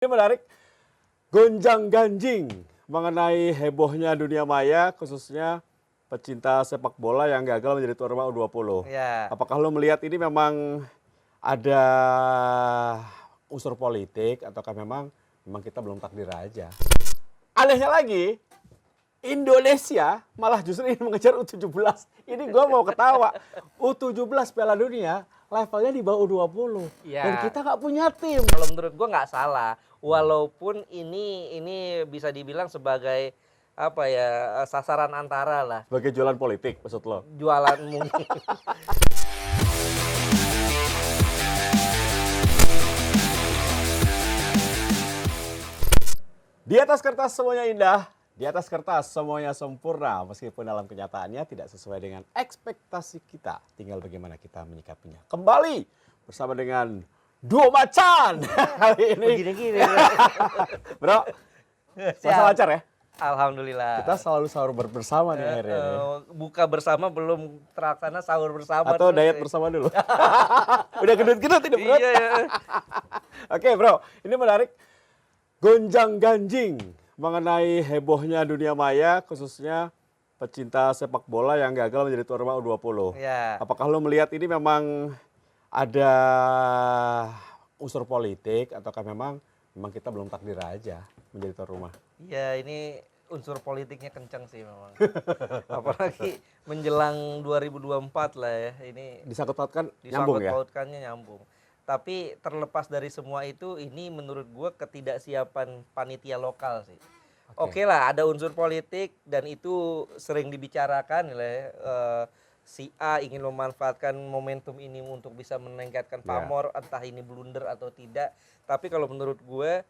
Ini menarik, gonjang-ganjing mengenai hebohnya dunia maya, khususnya pecinta sepak bola yang gagal menjadi tuan rumah U20. Ya. Apakah lo melihat ini memang ada unsur politik ataukah memang kita belum takdir aja? Anehnya lagi, Indonesia malah justru ingin mengejar U17. Ini gue mau ketawa. U17 Piala Dunia levelnya di bawah U20. Ya. Dan kita nggak punya tim. Kalau menurut gua nggak salah, walaupun ini bisa dibilang sebagai apa ya, sasaran antara lah. Sebagai jualan politik maksud lo? Jualan mungkin. Di atas kertas semuanya indah, di atas kertas semuanya sempurna, meskipun dalam kenyataannya tidak sesuai dengan ekspektasi kita. Tinggal bagaimana kita menyikapinya. Kembali bersama dengan Duo Macan kali ini. Begini-gini. Bro, masa lancar ya? Alhamdulillah. Kita selalu sahur bersama nih akhirnya. Buka bersama belum terlaksana, sahur bersama. Atau diet bersama dulu. Udah gendut-gendut tidak perut. Iya, ya. Oke bro, ini menarik. Gonjang-ganjing mengenai hebohnya dunia maya, khususnya pecinta sepak bola yang gagal menjadi tuan rumah U20. Ya. Apakah lo melihat ini memang ada unsur politik ataukah memang kita belum takdir aja menjadi tuan rumah? Iya, ini unsur politiknya kencang sih memang. Apalagi menjelang 2024 lah ya. Ini Disangkut-pautkan nyambung ya? disangkut-pautkannya nyambung. Tapi terlepas dari semua itu, ini menurut gue ketidaksiapan panitia lokal sih. Oke lah, ada unsur politik dan itu sering dibicarakan lah ya. Si A ingin memanfaatkan momentum ini untuk bisa meningkatkan pamor, entah ini blunder atau tidak. Tapi kalau menurut gue,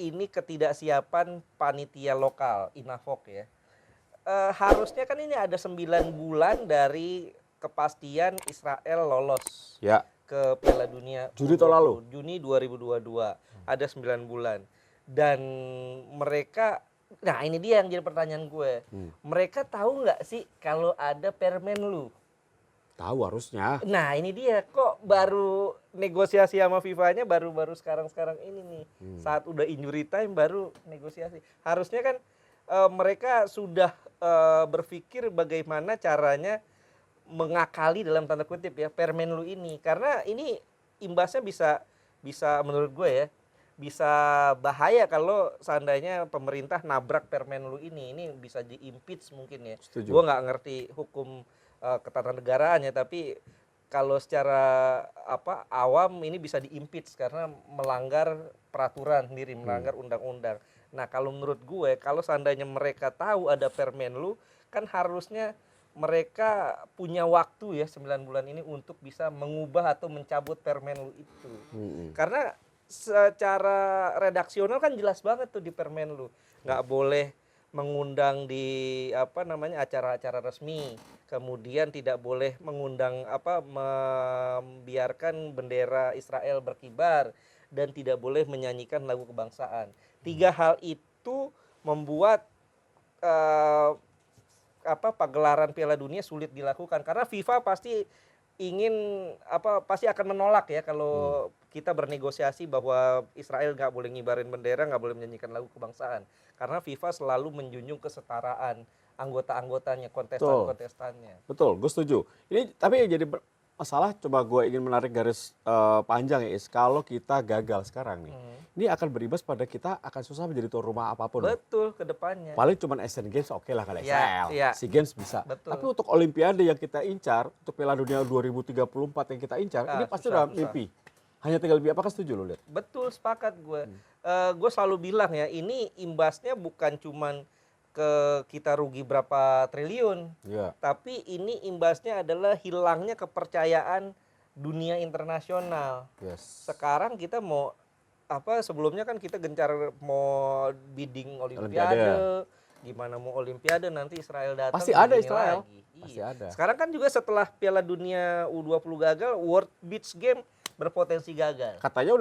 ini ketidaksiapan panitia lokal, Inafok ya. Harusnya kan ini ada 9 bulan dari kepastian Israel lolos. Ya. Ke Piala Dunia Juni tahun lalu. Juni 2022 ada 9 bulan dan mereka, nah ini dia yang jadi pertanyaan gue, mereka tahu nggak sih kalau ada Permenlu? Tahu harusnya. Nah ini dia, kok baru negosiasi sama FIFA-nya baru sekarang ini nih, saat udah injury time baru negosiasi. Harusnya kan mereka sudah berpikir bagaimana caranya mengakali dalam tanda kutip ya Permenlu ini, karena ini imbasnya bisa menurut gue ya bisa bahaya kalau seandainya pemerintah nabrak Permenlu ini bisa di-impeach mungkin ya. Setuju. Gue nggak ngerti hukum ketatanegaraan ya, tapi kalau secara awam ini bisa di-impeach karena melanggar peraturan sendiri, melanggar undang-undang. Nah kalau menurut gue, kalau seandainya mereka tahu ada Permenlu, kan harusnya mereka punya waktu ya 9 bulan ini untuk bisa mengubah atau mencabut Permenlu itu. Karena secara redaksional kan jelas banget tuh di Permenlu. Nggak boleh mengundang di acara-acara resmi. Kemudian tidak boleh mengundang membiarkan bendera Israel berkibar dan tidak boleh menyanyikan lagu kebangsaan. 3 hal itu membuat pagelaran Piala Dunia sulit dilakukan karena FIFA pasti akan menolak ya kalau kita bernegosiasi bahwa Israel nggak boleh ngibarin bendera, nggak boleh menyanyikan lagu kebangsaan, karena FIFA selalu menjunjung kesetaraan anggota-anggotanya, kontestan-kontestannya. Betul, gue setuju. Ini tapi yang jadi masalah, coba gue ingin menarik garis panjang ya, kalau kita gagal sekarang nih, ini akan berimbas pada kita akan susah menjadi tuan rumah apapun. Betul, ke depannya. Paling cuma Asian Games oke lah, kalau Israel. SEA Games bisa. Betul. Tapi untuk Olimpiade yang kita incar, untuk Piala Dunia 2034 yang kita incar, ini pasti udah mimpi. Hanya tinggal apakah setuju lo lihat? Betul, sepakat gue. Gue selalu bilang ya, ini imbasnya bukan cuman ke kita rugi berapa triliun, tapi ini imbasnya adalah hilangnya kepercayaan dunia internasional. Sekarang kita mau sebelumnya kan kita gencar mau bidding Olimpiade. Gimana mau Olimpiade nanti Israel datang, pasti ada Israel lagi. Pasti iya. ada. Sekarang kan juga setelah Piala Dunia U20 gagal, World Beach Game berpotensi gagal. Katanya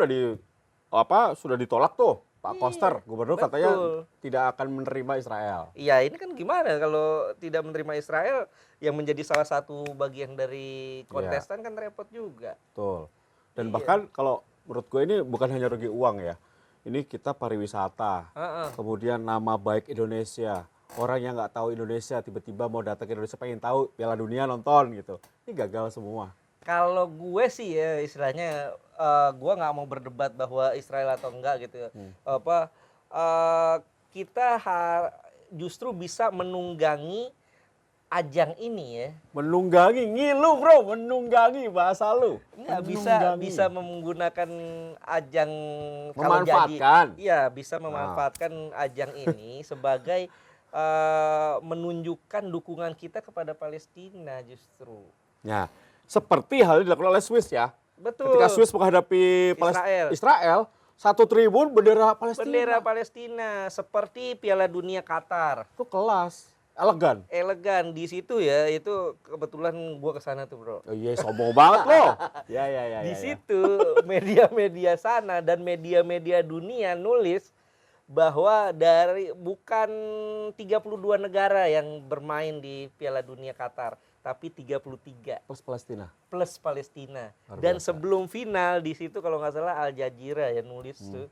sudah ditolak tuh Pak Koster, gubernur. Betul. Katanya tidak akan menerima Israel. Iya, ini kan gimana kalau tidak menerima Israel yang menjadi salah satu bagian dari kontestan kan repot juga. Betul. Dan bahkan kalau menurut gue ini bukan hanya rugi uang ya. Ini kita pariwisata, kemudian nama baik Indonesia. Orang yang nggak tahu Indonesia tiba-tiba mau datang ke Indonesia pengen tahu Piala Dunia nonton gitu. Ini gagal semua. Kalau gue sih ya istilahnya gue nggak mau berdebat bahwa Israel atau enggak gitu ya. Kita justru bisa menunggangi ajang ini ya. Menunggangi, ngilu bro, menunggangi bahasa lu. Nggak Menunggangi. bisa menggunakan ajang Memanfaatkan. Iya bisa memanfaatkan ajang ini sebagai menunjukkan dukungan kita kepada Palestina justru. Nah, seperti hal ini dilakukan oleh Swiss ya. Betul. Ketika Swiss menghadapi Israel, satu tribun bendera Palestina. Bendera Palestina seperti Piala Dunia Qatar. Itu kelas, elegan. Elegan di situ ya, itu kebetulan gua kesana tuh bro. Oh iya, sombong banget loh. Ya. Di situ media-media sana dan media-media dunia nulis bahwa bukan 32 negara yang bermain di Piala Dunia Qatar, tapi 33 Plus Palestina. plus Palestina. Luar Dan biasa. sebelum final di situ kalau nggak salah Al Jazeera ya nulis tuh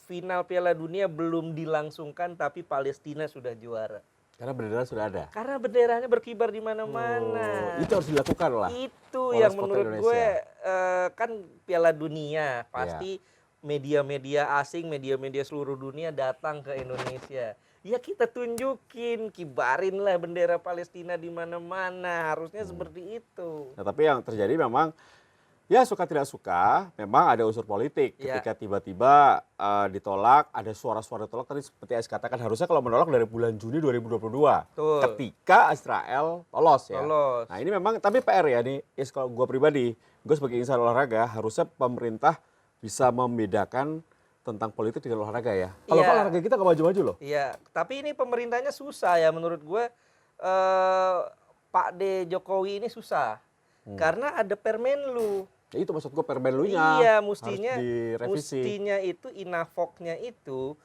final Piala Dunia belum dilangsungkan tapi Palestina sudah juara. Karena bendera sudah ada. Karena benderanya berkibar di mana-mana. Oh, itu harus dilakukan lah. Itu oleh yang supporter menurut Indonesia. gue kan Piala Dunia pasti media-media asing, media-media seluruh dunia datang ke Indonesia. Ya kita tunjukin, kibarin lah bendera Palestina di mana-mana. Harusnya seperti itu. Nah, tapi yang terjadi memang ya suka tidak suka, memang ada unsur politik. Ya. Ketika tiba-tiba ditolak, ada suara-suara tolak tadi seperti Ais katakan harusnya kalau menolak dari bulan Juni 2022. Betul. Ketika Israel lolos ya. Lolos. Nah, ini memang tapi PR ya nih, Is, kalau gue pribadi, gue sebagai insan olahraga harusnya pemerintah bisa membedakan tentang politik dengan olahraga ya. Kalau Iya. olahraga kita nggak maju-maju loh. Iya, tapi ini pemerintahnya susah ya menurut gue. Pak D Jokowi ini susah. Karena ada Permenlu. Ya, itu maksud gue permenlunya. Iya, harus direvisi. mestinya itu Inafoknya itu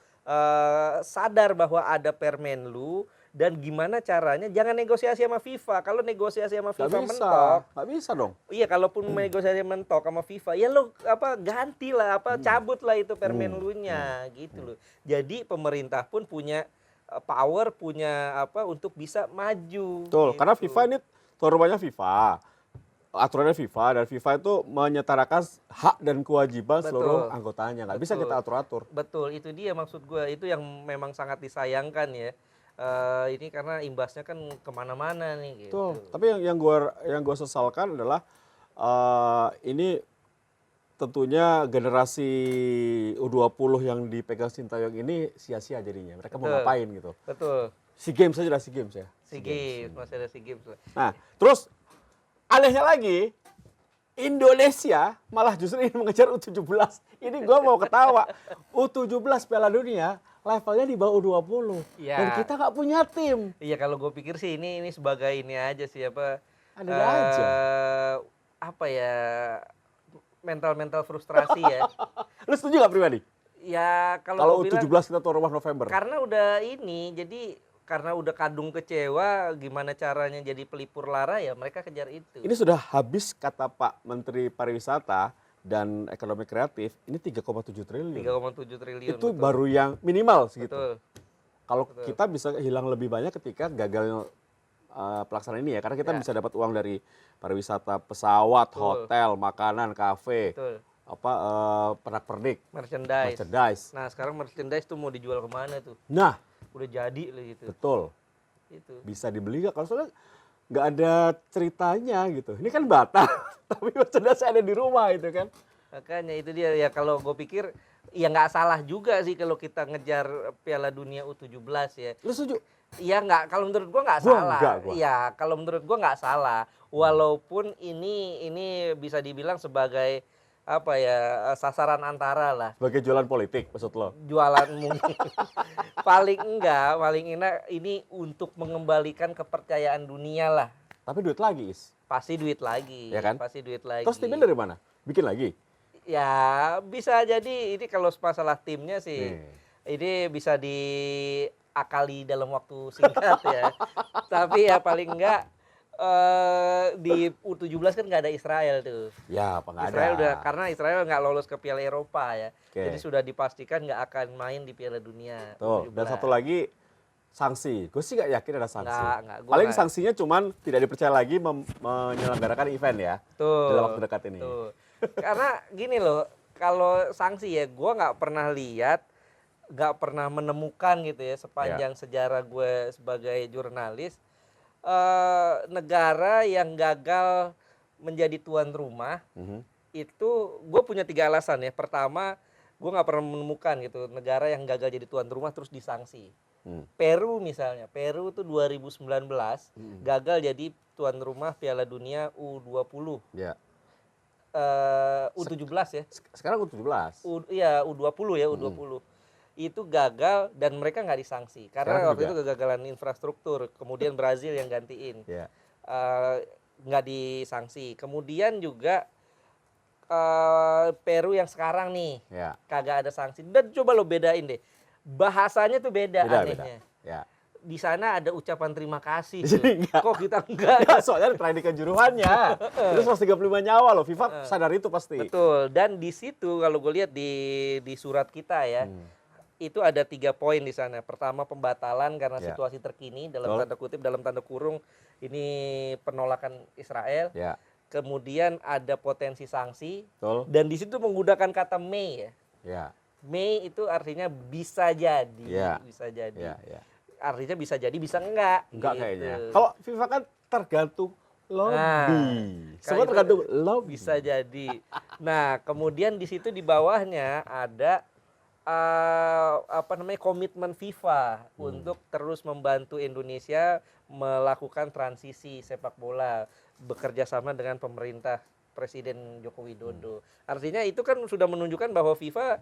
sadar bahwa ada Permenlu dan gimana caranya jangan negosiasi sama FIFA. Kalau negosiasi sama FIFA mentok, Nggak bisa dong. iya kalaupun negosiasi mentok sama FIFA, ya lo gantilah cabutlah itu Permenlunya gitu loh. Jadi pemerintah pun punya power, punya untuk bisa maju. Betul, gitu. karena FIFA ini tuan rumahnya FIFA. Aturannya FIFA dan FIFA itu menyetarakan hak dan kewajiban Betul. seluruh anggotanya. Nggak bisa Betul. kita atur-atur. Betul, itu dia maksud gue. Itu yang memang sangat disayangkan ya. Ini karena imbasnya kan kemana-mana nih gitu. Betul. Tapi yang gua sesalkan adalah ini tentunya generasi U20 yang dipegang Sintayong ini sia-sia jadinya. Mereka mau Betul. ngapain gitu. Betul. SEA Games aja lah, SEA Games ya. SEA Games, masih ada SEA Games. Nah, terus anehnya lagi, Indonesia malah justru ingin mengejar U17. Ini gue mau ketawa. U17 Piala Dunia levelnya di bawah U20. Iya. Dan kita nggak punya tim. Iya kalau gue pikir sih ini sebagai ini aja sih Ada aja. Apa ya mental frustrasi ya. Lu setuju nggak pribadi? Ya Kalau kalau gue bilang U17 kita tuan rumah November. karena udah ini jadi karena udah kadung kecewa gimana caranya jadi pelipur lara ya mereka kejar itu. Ini sudah habis kata Pak Menteri Pariwisata dan Ekonomi Kreatif, ini 3,7 triliun. 3,7 triliun. Itu betul. baru yang minimal segitu. Betul. Kalau kita bisa hilang lebih banyak ketika gagal pelaksanaan ini ya, karena kita Ya. bisa dapat uang dari pariwisata, pesawat, Betul. hotel, makanan, kafe, Betul. pernak-pernik, Merchandise. merchandise. Nah sekarang merchandise tuh mau dijual kemana tuh? Nah, Udah jadi lah gitu. betul. Itu. Bisa dibeli nggak? Kalau soalnya nggak ada ceritanya gitu. Ini kan Batam, tapi merchandise ada di rumah itu kan. Makanya itu dia ya kalau gue pikir ya nggak salah juga sih kalau kita ngejar Piala Dunia U17 ya. Lu setuju? Iya nggak, kalau menurut gua nggak Gua salah. enggak, gua. Iya, kalau menurut gua nggak salah. Walaupun ini bisa dibilang sebagai apa ya sasaran antara lah. Sebagai jualan politik maksud lo? Jualan mungkin. paling enak ini untuk mengembalikan kepercayaan dunia lah. Tapi duit lagi, Is. Pasti duit lagi. Ya kan? Pasti duit lagi. Terus timnya dari mana? Bikin lagi? Ya bisa jadi ini kalau masalah timnya sih. Nih. Ini bisa diakali dalam waktu singkat ya. Tapi ya paling enggak Di U17 kan nggak ada Israel tuh. Ya, apa nggak ada? Israel udah, karena Israel nggak lolos ke Piala Eropa ya. Oke. Jadi sudah dipastikan nggak akan main di Piala Dunia Tuh, dan U17. satu lagi sanksi. Gue sih nggak yakin ada sanksi. Nggak, gua Paling nggak. sanksinya cuman tidak dipercaya lagi menyelenggarakan event ya Tuh, dalam waktu dekat ini. tuh. Karena gini loh, kalau sanksi ya gue nggak pernah lihat, nggak pernah menemukan gitu ya sepanjang sejarah gue sebagai jurnalis, negara yang gagal menjadi tuan rumah. Mhm. Itu gue punya 3 alasan ya. Pertama, gue nggak pernah menemukan gitu negara yang gagal jadi tuan rumah terus disanksi. Peru misalnya, Peru tuh 2019 gagal jadi tuan rumah Piala Dunia U20. Ya. U17 ya. Sekarang U17. Iya, U20 ya, U20. Itu gagal dan mereka nggak disangsi karena Sekarang waktu itu kegagalan infrastruktur. Kemudian Brazil yang gantiin. Ya. Nggak disangsi. Kemudian juga Peru yang sekarang nih Ya. kagak ada sanksi. Dan coba lo bedain deh. Bahasanya tuh beda Beda. anehnya. Ya. Di sana ada ucapan terima kasih. Di sini Tuh. Kok kita enggak? Ya, soalnya training kejuruannya. Terus 135 nyawa loh. FIFA sadar itu pasti. Betul. Dan di situ kalau gue lihat di surat kita ya, itu ada 3 poin di sana. Pertama, pembatalan karena Ya. situasi terkini dalam Betul. tanda kutip, dalam tanda kurung ini penolakan Israel. Ya. Kemudian ada potensi sanksi. Betul. Dan di situ menggunakan kata may ya. Ya. May itu artinya bisa jadi, Ya. bisa jadi. Ya. Ya. Artinya bisa jadi, bisa enggak. Enggak gitu. kayaknya. Kalau FIFA kan tergantung lobby. Nah, Semua itu tergantung lobby. bisa jadi. Nah, kemudian di situ di bawahnya ada komitmen FIFA untuk terus membantu Indonesia melakukan transisi sepak bola bekerja sama dengan pemerintah Presiden Joko Widodo. Artinya itu kan sudah menunjukkan bahwa FIFA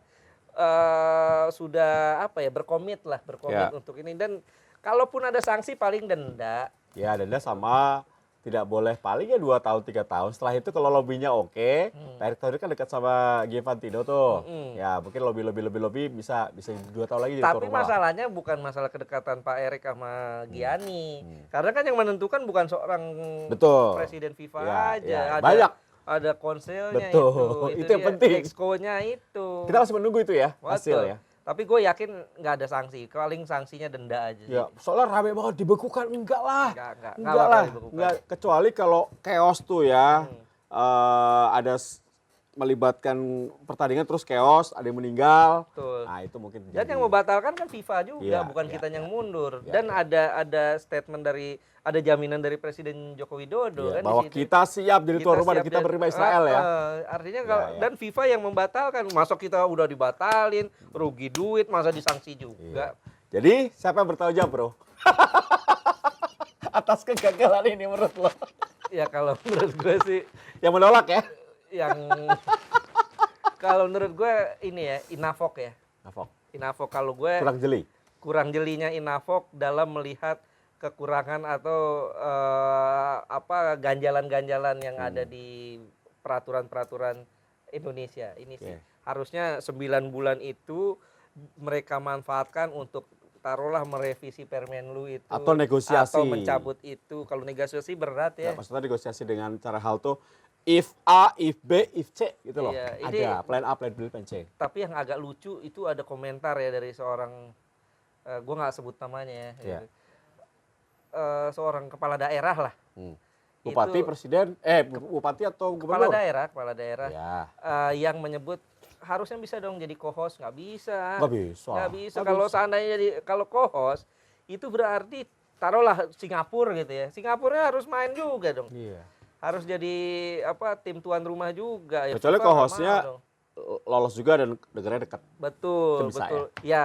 sudah berkomit Ya. untuk ini, dan kalaupun ada sanksi paling denda. Ya, denda sama tidak boleh paling ya 2 tahun 3 tahun. Setelah itu kalau lobbynya oke, Pak Erick Thohir kan dekat sama Giovantindo tuh. Ya, mungkin lobby bisa 2 tahun lagi jadi tuan Tapi rumah lah. masalahnya bukan masalah kedekatan Pak Erick sama Gianni. Karena kan yang menentukan bukan seorang Betul. presiden FIFA Ya, aja. ya, Ada, banyak. ada konselnya Betul. Itu yang dia, penting. exco-nya itu. Kita masih menunggu itu ya, hasil Betul. ya. Tapi gue yakin nggak ada sanksi. Paling sanksinya denda aja. Ya, soalnya rame banget dibekukan, enggak lah. Nggak Enggak bakal lah. dibekukan. Enggak, kecuali kalau chaos tuh ya. Ada melibatkan pertandingan terus chaos, ada yang meninggal. Betul. Nah, itu mungkin Dan yang membatalkan kan FIFA juga, Iya, bukan iya, kita yang mundur. iya, Dan ada statement ada jaminan dari Presiden Joko Widodo Iya, kan bahwa di situ. kita siap jadi tuan rumah dan siap kita menerima Israel ya. Artinya kalau Ya. dan FIFA yang membatalkan, masa kita udah dibatalin, rugi duit, masa disanksi juga. Jadi, siapa yang bertanggung jawab, Bro? Atas kegagalan ini menurut lo? Ya kalau menurut gue sih Yang menolak ya? yang kalau menurut gue ini ya Inafok ya. Nafok. Inafok kalau gue Kurang jeli. kurang jelinya Inafok dalam melihat kekurangan atau ganjalan-ganjalan yang ada di peraturan-peraturan Indonesia ini sih. Harusnya 9 bulan itu mereka manfaatkan untuk taruhlah merevisi Permenlu itu Atau negosiasi. atau mencabut itu. Kalau negosiasi berat ya. Ya, maksudnya negosiasi dengan cara hal tuh if A, if B, if C gitu loh. Iya, ini- Ada plan A, plan B, plan C. Tapi yang agak lucu itu ada komentar ya dari seorang gue nggak sebut namanya ya. Iya. Seorang kepala daerah lah. Bupati, Itu- presiden, bupati atau Kepala gubernur? daerah Ya, yang menyebut harusnya bisa dong jadi co-host, nggak bisa. nggak bisa. Nggak bisa. Nggak Kalau bisa. seandainya jadi kalau co-host itu berarti taruhlah Singapura gitu ya. Singapura harus main juga dong. Iya. Harus jadi tim tuan rumah juga. Ya, Kecuali FIFA nggak co-hostnya mau dong. lolos juga dan negaranya dekat. Betul, Itu bisa betul. Ya,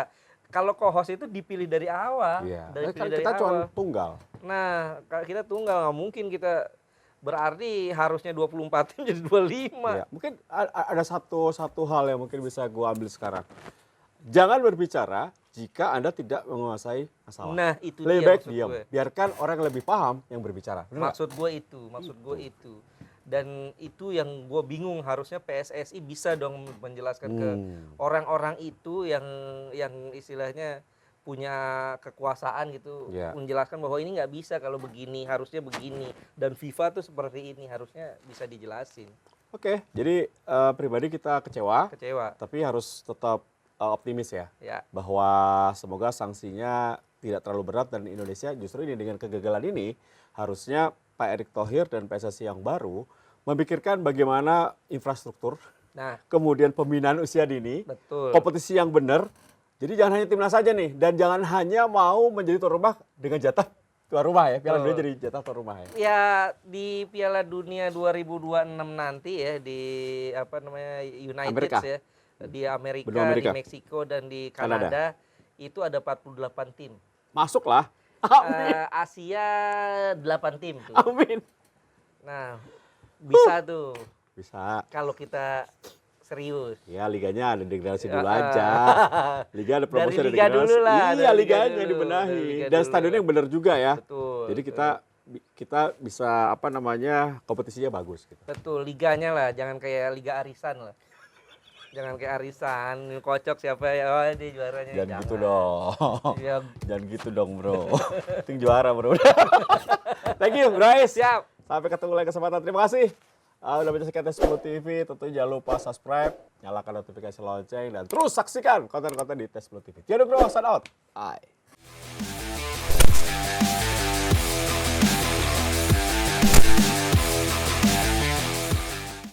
kalau co-host itu dipilih dari awal. Iya. Dari Kan pilih dari kita cuma awal. tunggal. Nah, kalau kita tunggal nggak mungkin kita berarti harusnya 24 tim jadi 25. Iya. Mungkin ada satu hal yang mungkin bisa gua ambil sekarang. Jangan berbicara jika Anda tidak menguasai masalah. Nah, itu Lebih dia baik maksud diam. gue. Biarkan orang yang lebih paham yang berbicara. Bener nggak? Maksud gue itu. Dan itu yang gue bingung, harusnya PSSI bisa dong menjelaskan ke orang-orang itu yang istilahnya punya kekuasaan gitu Iya. menjelaskan bahwa ini nggak bisa kalau begini, harusnya begini, dan FIFA tuh seperti ini, harusnya bisa dijelasin. Oke, jadi pribadi kita kecewa, Kecewa. tapi harus tetap optimis ya. Ya, Bahwa semoga sanksinya tidak terlalu berat dan Indonesia justru ini dengan kegagalan ini harusnya Pak Erick Thohir dan PSSI yang baru memikirkan bagaimana infrastruktur, nah kemudian pembinaan usia dini, betul. kompetisi yang benar. Jadi jangan hanya timnas saja nih dan jangan hanya mau menjadi tuan rumah dengan jatah tuan rumah ya. Piala Dunia Betul. jadi jatah tuan rumah ya. Ya di Piala Dunia 2026 nanti ya di apa namanya United Amerika. ya di Amerika, Benua Amerika. di Meksiko dan di Kanada. Kanada itu ada 48 tim. Masuklah. Amin. Asia 8 tim tuh. Amin. Nah, bisa tuh Bisa. kalau kita serius. Ya liganya ada degradasi dulu Ya, aja. Liga ada promosi Dari ada liga degradasi. dulu lah, Iya dari liga liganya dulu, dibenahi. dari liga Dan dulu. stadionnya yang benar juga ya. Betul. Jadi kita bisa apa namanya kompetisinya bagus gitu. Betul, liganya lah, jangan kayak liga arisan lah. Jangan kayak arisan, kocok siapa ya, oh dia juaranya. Jangan gitu dong. Ya, Jangan gitu dong bro. Ting juara bro. Thank you guys. siap. Sampai ketemu lagi kesempatan. Terima kasih. Udah menyaksikan Tes10 TV. Tentu jangan lupa subscribe, nyalakan notifikasi lonceng, dan terus saksikan konten-konten di Tes10 TV. Jangan bro, sign out. Bye.